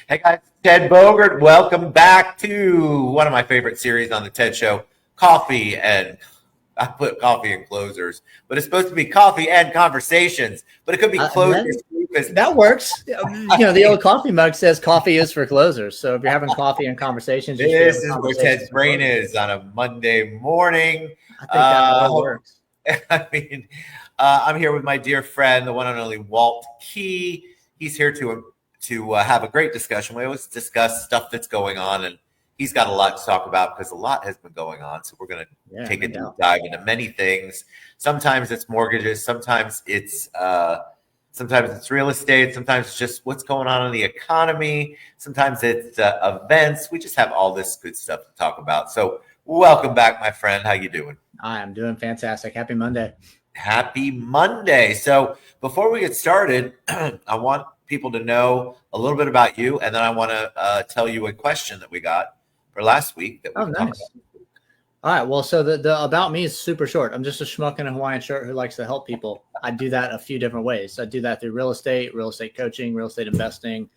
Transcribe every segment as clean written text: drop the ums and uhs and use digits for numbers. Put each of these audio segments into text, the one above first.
Hey guys, Ted Bogert. Welcome back to one of my favorite series on the TED Show, Coffee and I put coffee and closers, but it's supposed to be coffee and conversations, but it could be closers too, because that works. The old coffee mug says coffee is for closers. So if you're having coffee and conversations, you should this have is where conversations Ted's for brain closers. is on a Monday morning. I think that all works. I mean, I'm here with my dear friend, the one and only Walt Key. He's here to have a great discussion. We always discuss stuff that's going on, and he's got a lot to talk about because a lot has been going on. So we're going to take a deep dive into many things. Sometimes it's mortgages, sometimes it's real estate, sometimes it's just what's going on in the economy, sometimes it's events. We just have all this good stuff to talk about. So welcome back, my friend. How you doing? I am doing fantastic. Happy Monday. Happy Monday. So before we get started, I want people to know a little bit about you, and then I want to tell you a question that we got for last week that we nice. All right. Well, so the about me is super short. I'm just a schmuck in a Hawaiian shirt who likes to help people. I do that a few different ways. I do that through real estate coaching, real estate investing,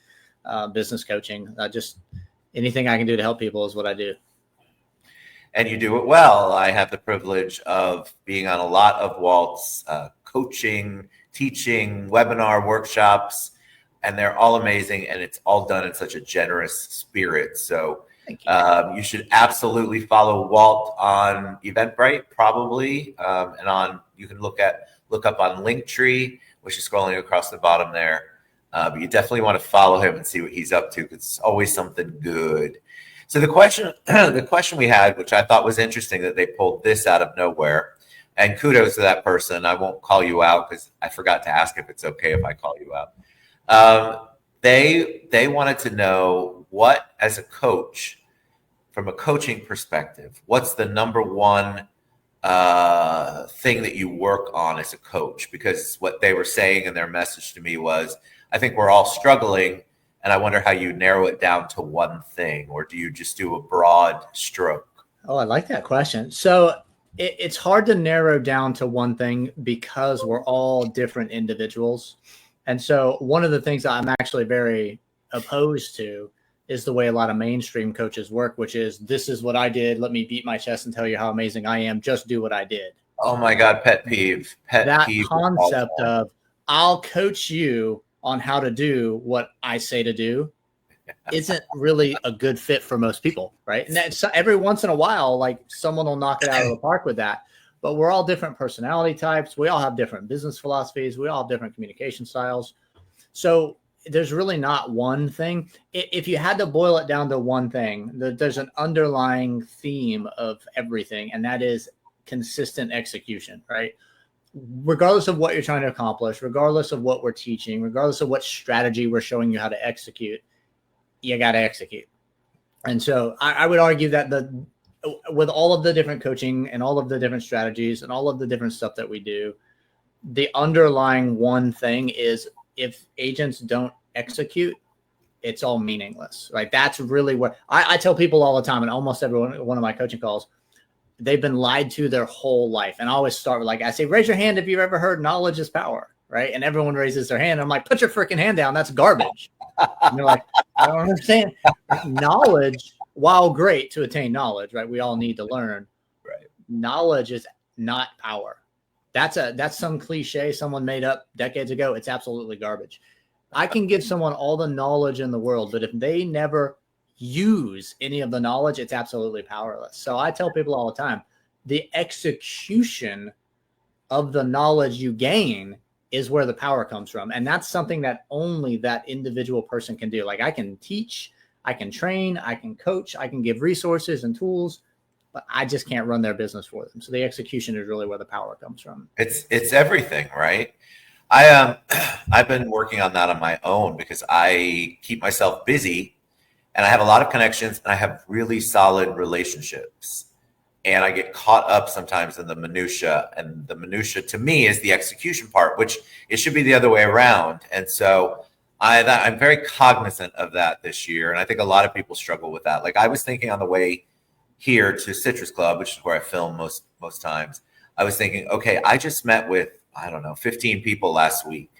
business coaching. Just anything I can do to help people is what I do. And you do it well. I have the privilege of being on a lot of Walt's coaching, teaching, webinar workshops, and they're all amazing. And it's all done in such a generous spirit. So you should absolutely follow Walt on Eventbrite, probably, and you can look up on Linktree, which is scrolling across the bottom there. But you definitely want to follow him and see what he's up to, because it's always something good. So the question we had, which I thought was interesting, that they pulled this out of nowhere, and kudos to that person. I won't call you out because I forgot to ask if it's okay if I call you out. They wanted to know what, as a coach, from a coaching perspective, what's the number one thing that you work on as a coach? Because what they were saying in their message to me was, I think we're all struggling, and I wonder how you narrow it down to one thing, or do you just do a broad stroke? Oh, I like that question. So it's hard to narrow down to one thing because we're all different individuals. And so one of the things that I'm actually very opposed to is the way a lot of mainstream coaches work, which is, this is what I did. Let me beat my chest and tell you how amazing I am. Just do what I did. Oh my God, pet peeve. That concept of, I'll coach you on how to do what I say to do isn't really a good fit for most people, right? And that's, every once in a while, like, someone will knock it out of the park with that. But we're all different personality types. We all have different business philosophies. We all have different communication styles. So there's really not one thing. If you had to boil it down to one thing, there's an underlying theme of everything, and that is consistent execution, right? Regardless of what you're trying to accomplish, regardless of what we're teaching, regardless of what strategy we're showing you how to execute, you got to execute. And so I would argue that with all of the different coaching and all of the different strategies and all of the different stuff that we do, the underlying one thing is, if agents don't execute, it's all meaningless, right? That's really what I tell people all the time, and almost every one of my coaching calls, they've been lied to their whole life. And I always start with, I say, raise your hand if you've ever heard knowledge is power, right? And everyone raises their hand. I'm like, put your freaking hand down. That's garbage. And they're like, I don't understand. Knowledge, while great to attain knowledge, right? We all need to learn. Right. Knowledge is not power. That's some cliche someone made up decades ago. It's absolutely garbage. I can give someone all the knowledge in the world, but if they never use any of the knowledge, it's absolutely powerless. So I tell people all the time, the execution of the knowledge you gain is where the power comes from. And that's something that only that individual person can do. Like, I can teach, I can train, I can coach, I can give resources and tools, but I just can't run their business for them. So the execution is really where the power comes from. It's everything, right? I've been working on that on my own because I keep myself busy, and I have a lot of connections, and I have really solid relationships, and I get caught up sometimes in the minutia, and the minutia to me is the execution part, which it should be the other way around. And so I'm very cognizant of that this year, and I think a lot of people struggle with that. Like, I was thinking on the way here to Citrus Club, which is where I film most times, I was thinking, okay, I just met with, I don't know, 15 people last week.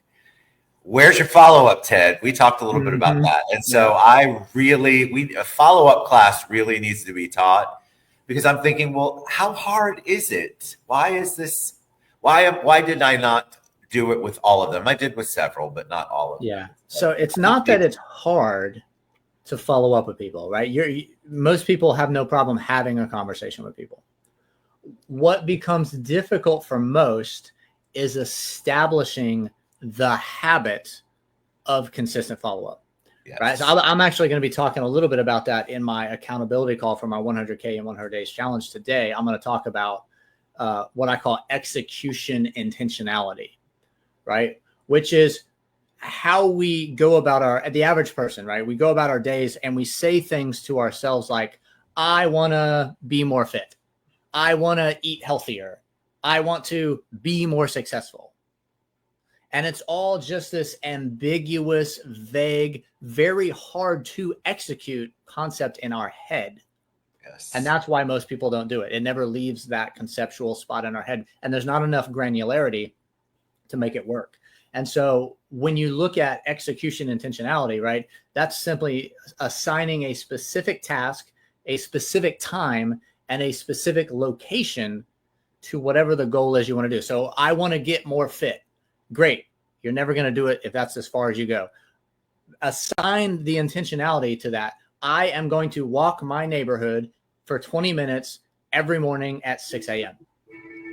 where's your follow-up, Ted? We talked a little bit about that. And so a follow-up class really needs to be taught, because I'm thinking, well, how hard is it? Why is this? Why did I not do it with all of them? I did with several, but not all of them. Yeah. So it's not that it's hard to follow up with people, right? Most people have no problem having a conversation with people. What becomes difficult for most is establishing the habit of consistent follow-up. Yes. Right. So I'm actually going to be talking a little bit about that in my accountability call for my 100K in 100 days challenge today. I'm going to talk about what I call execution intentionality, right? Which is how we go about the average person, right? We go about our days and we say things to ourselves like, I want to be more fit. I want to eat healthier. I want to be more successful. And it's all just this ambiguous, vague, very hard to execute concept in our head. Yes. And that's why most people don't do it. It never leaves that conceptual spot in our head. And there's not enough granularity to make it work. And so when you look at execution intentionality, right, that's simply assigning a specific task, a specific time, and a specific location to whatever the goal is you want to do. So I want to get more fit. Great. You're never going to do it if that's as far as you go. Assign the intentionality to that. I am going to walk my neighborhood for 20 minutes every morning at 6 a.m.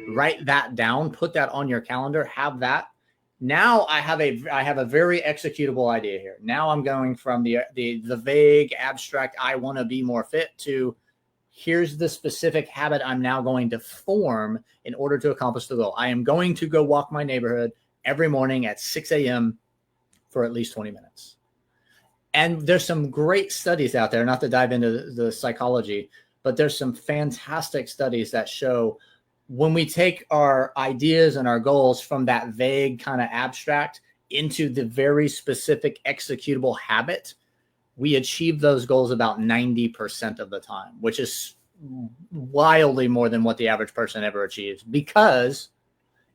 Write that down. Put that on your calendar. Have that. Now I have a very executable idea here. Now I'm going from the vague, abstract, I want to be more fit, to here's the specific habit I'm now going to form in order to accomplish the goal. I am going to go walk my neighborhood every morning at 6 a.m. for at least 20 minutes. And there's some great studies out there, not to dive into the psychology, but there's some fantastic studies that show when we take our ideas and our goals from that vague kind of abstract into the very specific executable habit, we achieve those goals about 90% of the time, which is wildly more than what the average person ever achieves, because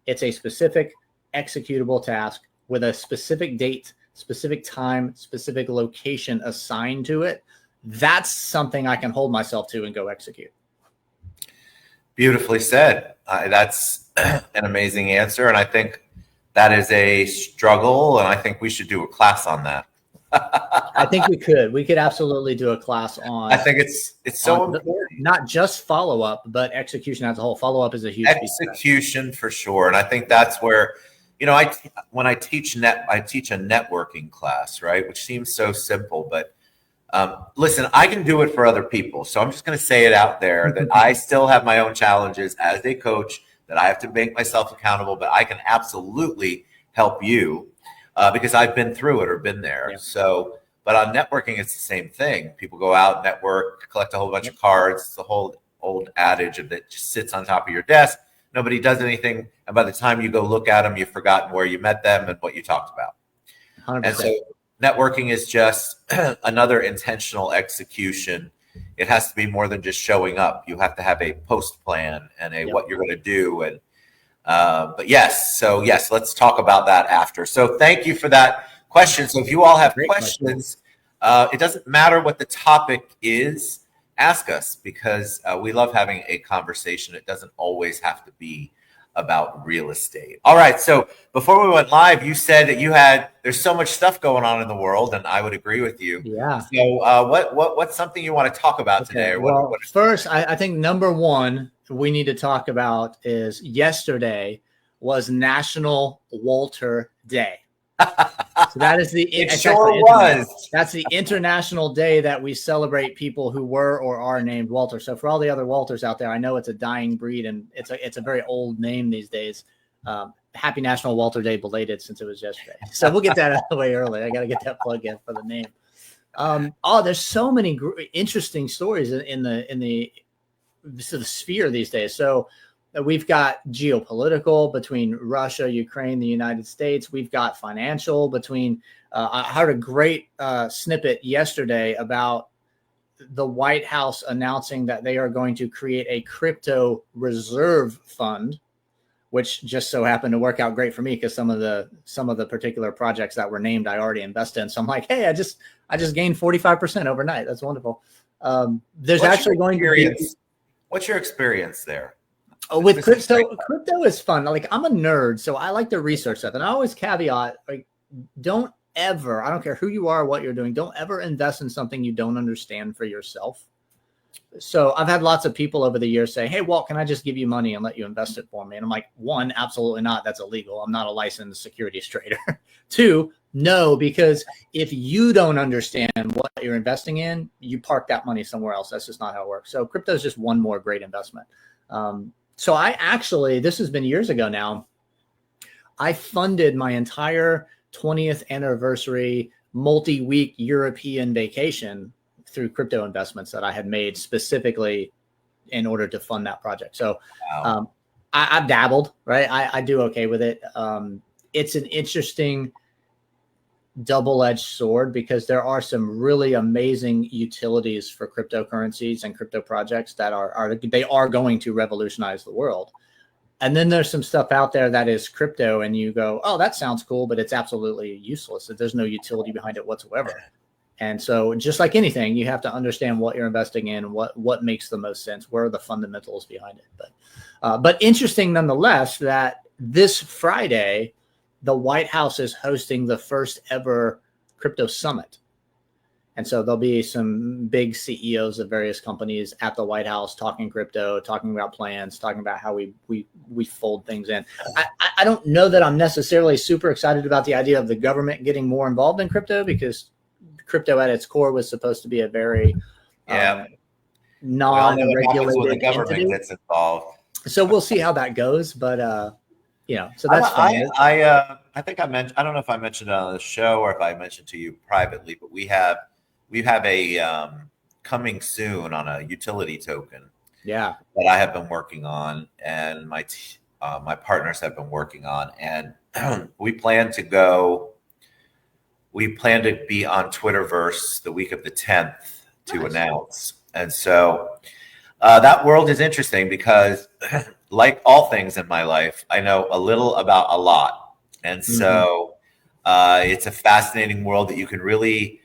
it's a specific executable task with a specific date, specific time, specific location assigned to it. That's something I can hold myself to and go execute. Beautifully said. That's an amazing answer. And I think that is a struggle. And I think we should do a class on that. I think we could absolutely do a class on. I think it's so important. Not just follow up, but execution as a whole. Follow up is a huge execution for sure. And I think that's where, when I teach I teach a networking class, right? Which seems so simple, but listen, I can do it for other people. So I'm just going to say it out there that I still have my own challenges as a coach, that I have to make myself accountable, but I can absolutely help you because I've been through it or been there. Yeah. So, but on networking, it's the same thing. People go out, network, collect a whole bunch of cards. It's the whole old adage that just sits on top of your desk. Nobody does anything. And by the time you go look at them, you've forgotten where you met them and what you talked about. 100%. And so networking is just another intentional execution. It has to be more than just showing up. You have to have a post plan and what you're going to do. And but yes, let's talk about that after. So thank you for that question. So if you all have questions, it doesn't matter what the topic is, ask us, because we love having a conversation. It doesn't always have to be about real estate. All right. So before we went live, you said that there's so much stuff going on in the world, and I would agree with you. Yeah. So what's something you want to talk about today? Well, first, I think number one we need to talk about is yesterday was National Walter Day. So that is that's the international day that we celebrate people who were or are named Walter. So for all the other Walters out there, I know it's a dying breed and it's a very old name these days. Happy National Walter Day belated, since it was yesterday. So we'll get that out of the way early. I got to get that plug in for the name. There's so many interesting stories in the sphere these days. So we've got geopolitical between Russia, Ukraine, the United States. We've got financial between. I heard a great snippet yesterday about the White House announcing that they are going to create a crypto reserve fund, which just so happened to work out great for me because some of the particular projects that were named I already invested in. So I'm like, hey, I just gained 45% overnight. That's wonderful. There's actually going to be. What's your experience there? With crypto? Crypto is fun. Like, I'm a nerd, so I like to research stuff, and I always caveat, like, don't ever, I don't care who you are, what you're doing, don't ever invest in something you don't understand for yourself. So I've had lots of people over the years say, hey, Walt, can I just give you money and let you invest it for me? And I'm like, one, absolutely not. That's illegal. I'm not a licensed securities trader. Two, no, because if you don't understand what you're investing in, you park that money somewhere else. That's just not how it works. So crypto is just one more great investment. So I actually, this has been years ago now, I funded my entire 20th anniversary multi-week European vacation through crypto investments that I had made specifically in order to fund that project. So wow. I've dabbled, right? I do okay with it. It's an interesting double-edged sword because there are some really amazing utilities for cryptocurrencies and crypto projects that they are going to revolutionize the world. And then there's some stuff out there that is crypto and you go, oh, that sounds cool, but it's absolutely useless. There's no utility behind it whatsoever. And so just like anything, you have to understand what you're investing in, what makes the most sense, where are the fundamentals behind it. But interesting nonetheless that this Friday, the White House is hosting the first ever crypto summit. And so there'll be some big CEOs of various companies at the White House talking crypto, talking about plans, talking about how we fold things in. I don't know that I'm necessarily super excited about the idea of the government getting more involved in crypto because crypto at its core was supposed to be a very non-regulated when the government entity. Gets involved. So we'll see how that goes, but so that's fun. I think I mentioned, I don't know if I mentioned it on the show or if I mentioned to you privately, but we have a coming soon on a utility token. Yeah. That I have been working on and my partners have been working on, and we plan to be on Twitterverse the week of the 10th to announce. And so that world is interesting because like all things in my life, I know a little about a lot. And so it's a fascinating world that you can really,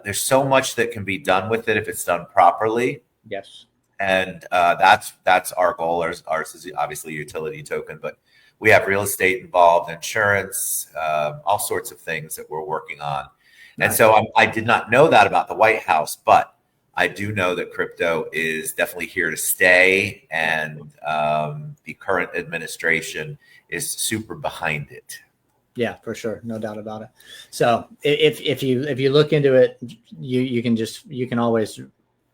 there's so much that can be done with it if it's done properly. Yes. And that's our goal. Ours is obviously a utility token, but we have real estate involved, insurance, all sorts of things that we're working on. Nice. And so I did not know that about the White House, but I do know that crypto is definitely here to stay, and the current administration is super behind it. Yeah, for sure, no doubt about it. So if you look into it, you can always,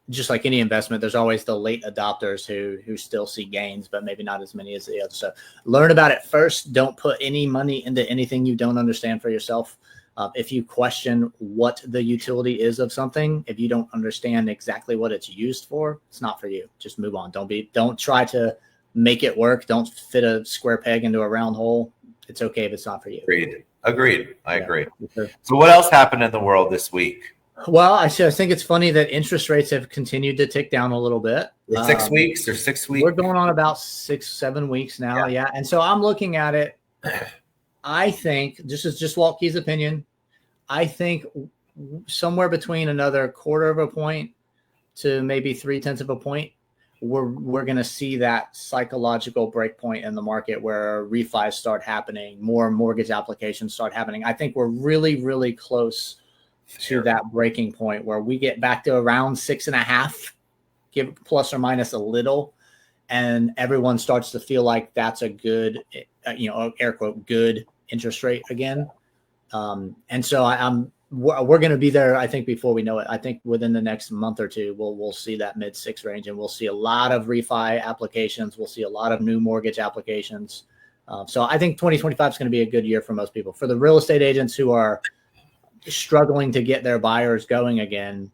just like any investment, there's always the late adopters who still see gains, but maybe not as many as the others. So learn about it first. Don't put any money into anything you don't understand for yourself. If you question what the utility is of something, if you don't understand exactly what it's used for, it's not for you. Just move on. Don't try to make it work. Don't fit a square peg into a round hole. It's okay if it's not for you. Agreed. I agree. Sure. So what else happened in the world this week? Well, I think it's funny that interest rates have continued to tick down a little bit. 6 weeks or 6 weeks? We're going on about 6-7 weeks now. Yeah. And so I'm looking at it. I think, this is just Walt Key's opinion, I think somewhere between another 1/4 of a point to maybe 0.3 of a point, we're going to see that psychological break point in the market where refis start happening, more mortgage applications start happening. I think we're really, really close to that breaking point where we get back to around 6.5, give plus or minus a little, and everyone starts to feel like that's a good, air quote, good interest rate again. And so we're going to be there, I think, before we know it. I think within the next month or two, we'll see that mid-6 range, and we'll see a lot of refi applications. We'll see a lot of new mortgage applications. So I think 2025 is going to be a good year for most people. For the real estate agents who are struggling to get their buyers going again,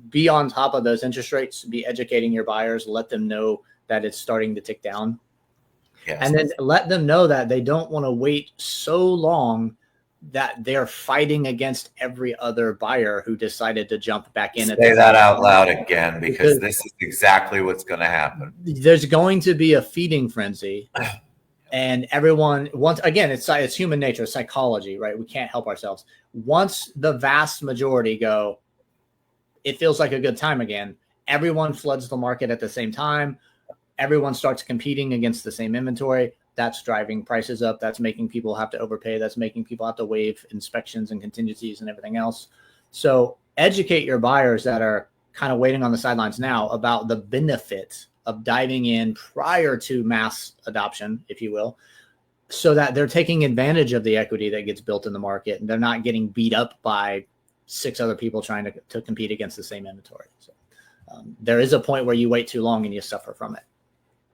be on top of those interest rates, be educating your buyers, let them know that it's starting to tick down. Yes. And then let them know that they don't want to wait so long that they're fighting against every other buyer who decided to jump back in. Say that out loud again, because this is exactly what's going to happen. There's going to be a feeding frenzy. And everyone, once again, it's human nature, psychology, right? We can't help ourselves. Once the vast majority go, it feels like a good time again, everyone floods the market at the same time. Everyone starts competing against the same inventory. That's driving prices up. That's making people have to overpay. That's making people have to waive inspections and contingencies and everything else. So educate your buyers that are kind of waiting on the sidelines now about the benefit of diving in prior to mass adoption, if you will, so that they're taking advantage of the equity that gets built in the market and they're not getting beat up by 6 other people trying to compete against the same inventory. So there is a point where you wait too long and you suffer from it.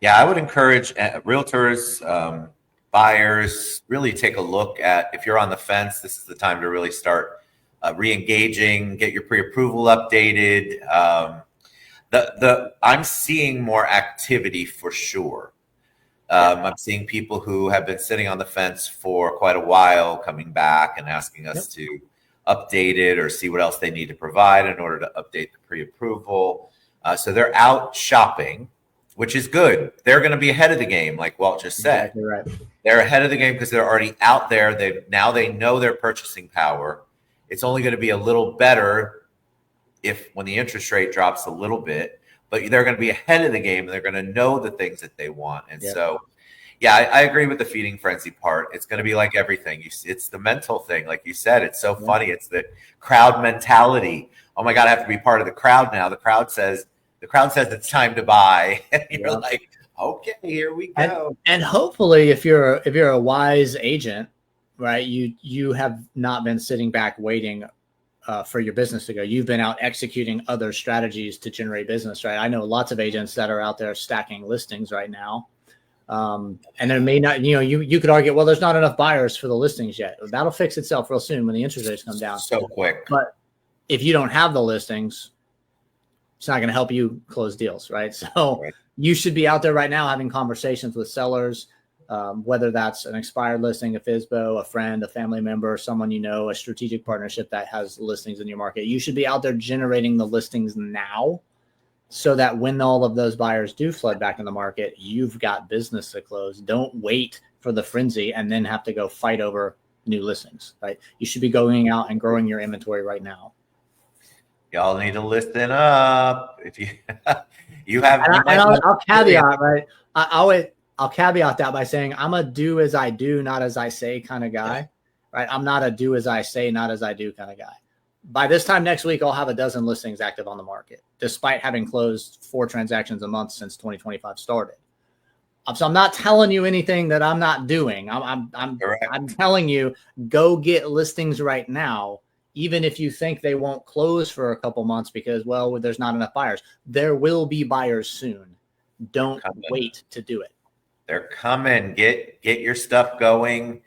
Yeah, I would encourage realtors, buyers, really take a look at, if you're on the fence, this is the time to really start re-engaging, get your pre-approval updated. I'm seeing more activity for sure. I'm seeing people who have been sitting on the fence for quite a while coming back and asking us to update it or see what else they need to provide in order to update the pre-approval. So they're out shopping, which is good. They're going to be ahead of the game, like Walt just said. Exactly right. They're ahead of the game because they're already out there. They know their purchasing power. It's only going to be a little better when the interest rate drops a little bit, but they're going to be ahead of the game and they're going to know the things that they want. And so, I agree with the feeding frenzy part. It's going to be like everything. It's the mental thing. Like you said, it's so funny. It's the crowd mentality. Oh my God, I have to be part of the crowd now. The crowd says it's time to buy. And you're like, okay, here we go. And hopefully if you're a wise agent, right, you have not been sitting back waiting for your business to go. You've been out executing other strategies to generate business, right? I know lots of agents that are out there stacking listings right now. And there may not, you could argue, well, there's not enough buyers for the listings yet. That'll fix itself real soon when the interest rates come down. So quick. But if you don't have the listings, it's not going to help you close deals, right? So you should be out there right now having conversations with sellers, whether that's an expired listing, a FSBO, a friend, a family member, someone a strategic partnership that has listings in your market. You should be out there generating the listings now so that when all of those buyers do flood back in the market, you've got business to close. Don't wait for the frenzy and then have to go fight over new listings, right? You should be going out and growing your inventory right now. Y'all need to listen up. If you have, I'll caveat, right? I'll caveat that by saying I'm a do as I do, not as I say kind of guy, right? I'm not a do as I say, not as I do kind of guy. By this time next week, I'll have a dozen listings active on the market, despite having closed 4 transactions a month since 2025 started. So I'm not telling you anything that I'm not doing. I'm telling you, go get listings right now, even if you think they won't close for a couple months because, well, there's not enough buyers. There will be buyers soon. Don't wait to do it. They're coming. Get your stuff going.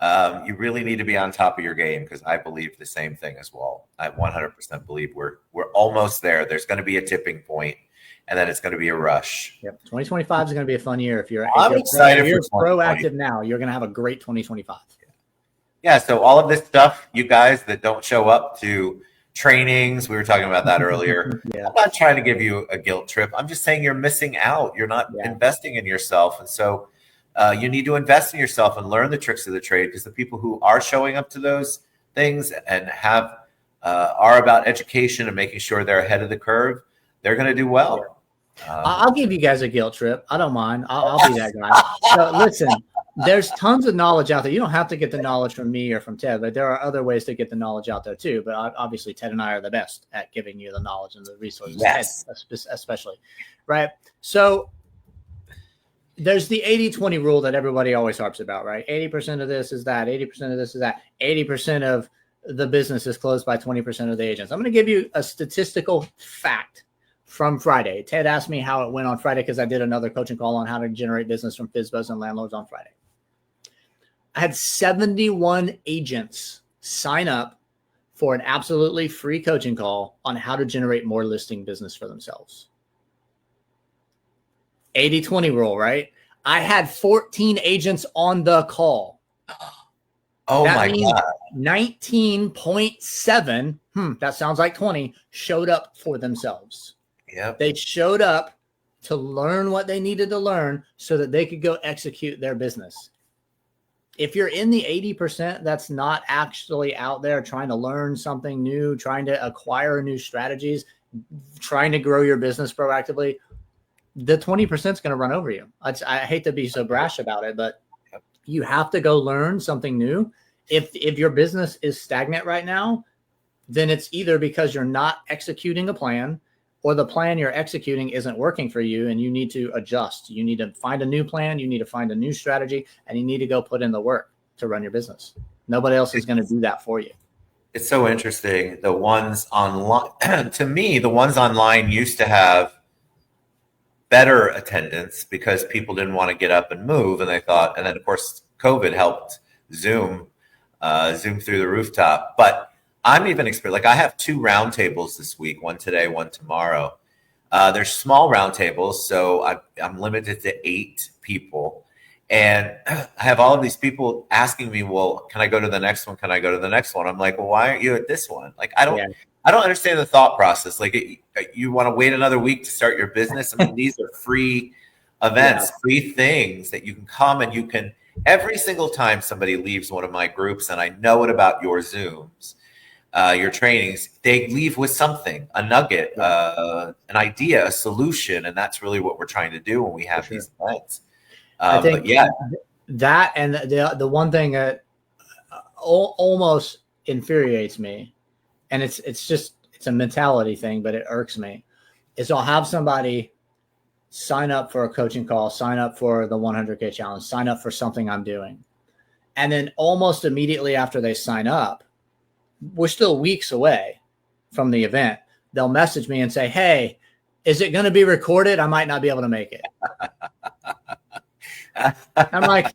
You really need to be on top of your game because I believe the same thing as well. I 100% believe we're almost there. There's going to be a tipping point, and then it's going to be a rush. Yep, 2025 is going to be a fun year. If you're excited, if you're proactive now, you're going to have a great 2025. Yeah. So all of this stuff, you guys that don't show up to trainings, we were talking about that earlier. I'm not trying to give you a guilt trip. I'm just saying you're missing out. You're not investing in yourself, and so. You need to invest in yourself and learn the tricks of the trade because the people who are showing up to those things and are about education and making sure they're ahead of the curve, they're going to do well. I'll give you guys a guilt trip. I don't mind. I'll be that guy. So listen, there's tons of knowledge out there. You don't have to get the knowledge from me or from Ted, but there are other ways to get the knowledge out there too. But obviously, Ted and I are the best at giving you the knowledge and the resources, especially, right? So there's the 80-20 rule that everybody always harps about, right? 80% of this is that, 80% of this is that, 80% of the business is closed by 20% of the agents. I'm going to give you a statistical fact from Friday. Ted asked me how it went on Friday because I did another coaching call on how to generate business from FSBOs and landlords on Friday. I had 71 agents sign up for an absolutely free coaching call on how to generate more listing business for themselves. 80-20 rule, right? I had 14 agents on the call. Oh that my God. 19.7, that sounds like 20, showed up for themselves. Yep. They showed up to learn what they needed to learn so that they could go execute their business. If you're in the 80% that's not actually out there trying to learn something new, trying to acquire new strategies, trying to grow your business proactively, the 20% is going to run over you. I hate to be so brash about it, but you have to go learn something new. If your business is stagnant right now, then it's either because you're not executing a plan, or the plan you're executing isn't working for you and you need to adjust. You need to find a new plan. You need to find a new strategy, and you need to go put in the work to run your business. Nobody else is going to do that for you. It's so interesting. The ones online, to me, the ones online used to have better attendance because people didn't want to get up and move. And they thought, and then of course, COVID helped Zoom through the rooftop. But I'm even experienced. Like I have 2 roundtables this week, one today, one tomorrow. They're small roundtables, so I'm limited to 8 people. And I have all of these people asking me, well, can I go to the next one? Can I go to the next one? I'm like, well, why aren't you at this one? Like, I don't understand the thought process. Like you want to wait another week to start your business. I mean, these are free events, free things that you can come and you can, every single time somebody leaves one of my groups, and I know it about your Zooms, your trainings, they leave with something, a nugget, an idea, a solution. And that's really what we're trying to do when we have these events. I think that, and the one thing that almost infuriates me, and it's a mentality thing, but it irks me, is I'll have somebody sign up for a coaching call, sign up for the 100K challenge, sign up for something I'm doing. And then almost immediately after they sign up, we're still weeks away from the event. They'll message me and say, hey, is it going to be recorded? I might not be able to make it. I'm like,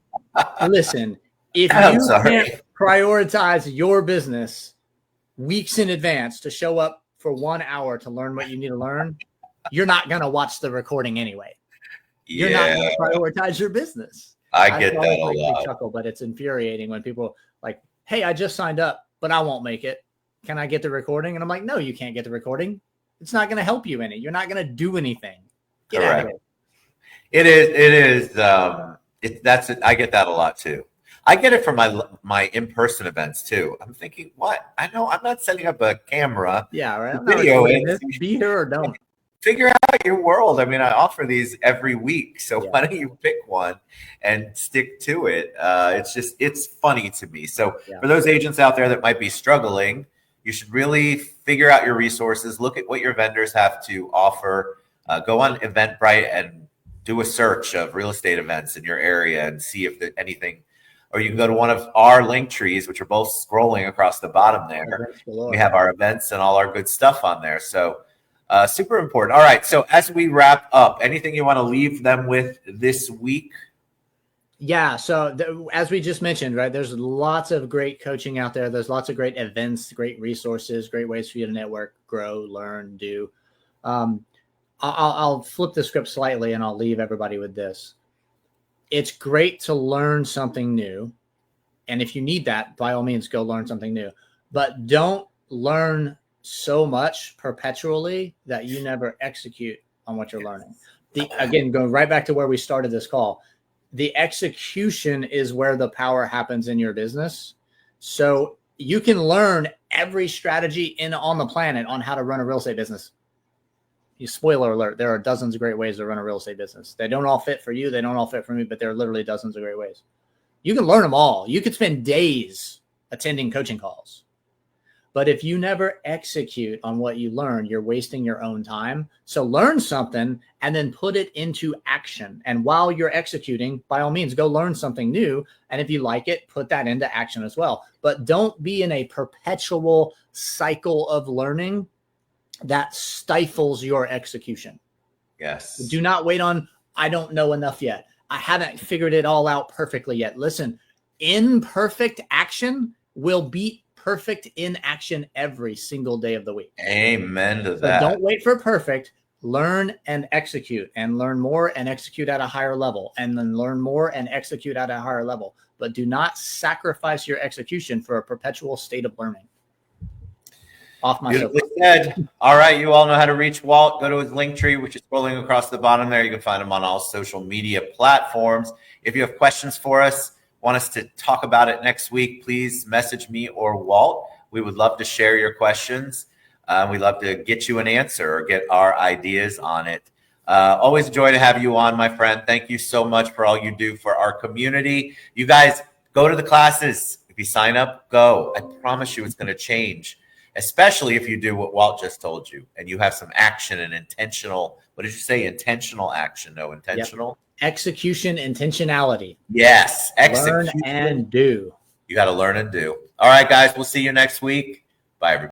listen, if you can't prioritize your business weeks in advance to show up for 1 hour to learn what you need to learn, you're not going to watch the recording anyway. You're not going to prioritize your business. I get that a lot. Chuckle, but it's infuriating when people like, hey, I just signed up, but I won't make it. Can I get the recording? And I'm like, no, you can't get the recording. It's not going to help you any. You're not going to do anything. Get out of it. It is. That's it. I get that a lot too. I get it from my in-person events too. I'm thinking, what? I know I'm not setting up a camera. Yeah, right. Video be here or don't. Figure out your world. I mean, I offer these every week, so why don't you pick one and stick to it? It's funny to me. So for those agents out there that might be struggling, you should really figure out your resources. Look at what your vendors have to offer. Go on Eventbrite and do a search of real estate events in your area and see if there's anything. Or you can go to one of our link trees, which are both scrolling across the bottom there. We have our events and all our good stuff on there. So super important. All right. So as we wrap up, anything you want to leave them with this week? Yeah. So as we just mentioned, right, there's lots of great coaching out there. There's lots of great events, great resources, great ways for you to network, grow, learn, do. I'll flip the script slightly and I'll leave everybody with this. It's great to learn something new. And if you need that, by all means, go learn something new. But don't learn so much perpetually that you never execute on what you're learning. Again, going right back to where we started this call, the execution is where the power happens in your business. So you can learn every strategy on the planet on how to run a real estate business. Spoiler alert, there are dozens of great ways to run a real estate business. They don't all fit for you. They don't all fit for me, but there are literally dozens of great ways. You can learn them all. You could spend days attending coaching calls. But if you never execute on what you learn, you're wasting your own time. So learn something and then put it into action. And while you're executing, by all means, go learn something new. And if you like it, put that into action as well. But don't be in a perpetual cycle of learning that stifles your execution. Yes. Do not wait on, I don't know enough yet. I haven't figured it all out perfectly yet. Listen, imperfect action will beat perfect inaction every single day of the week. Amen to that. So don't wait for perfect. Learn and execute, and learn more and execute at a higher level, and then learn more and execute at a higher level. But do not sacrifice your execution for a perpetual state of learning. off my Beautifully soapbox. said. All right, you all know how to reach Walt. Go to his link tree, which is scrolling across the bottom there. You can find him on all social media platforms. If you have questions for us, want us to talk about it next week, please message me or Walt. We would love to share your questions. We'd love to get you an answer or get our ideas on it. Always a joy to have you on, my friend. Thank you so much for all you do for our community. You guys go to the classes. If you sign up, go. I promise you it's going to change, especially if you do what Walt just told you and you have some action and intentional. What did you say? Intentional action. No, intentional. Yep. Execution, intentionality. Yes. Learn and do. You got to learn and do. All right, guys. We'll see you next week. Bye, everybody.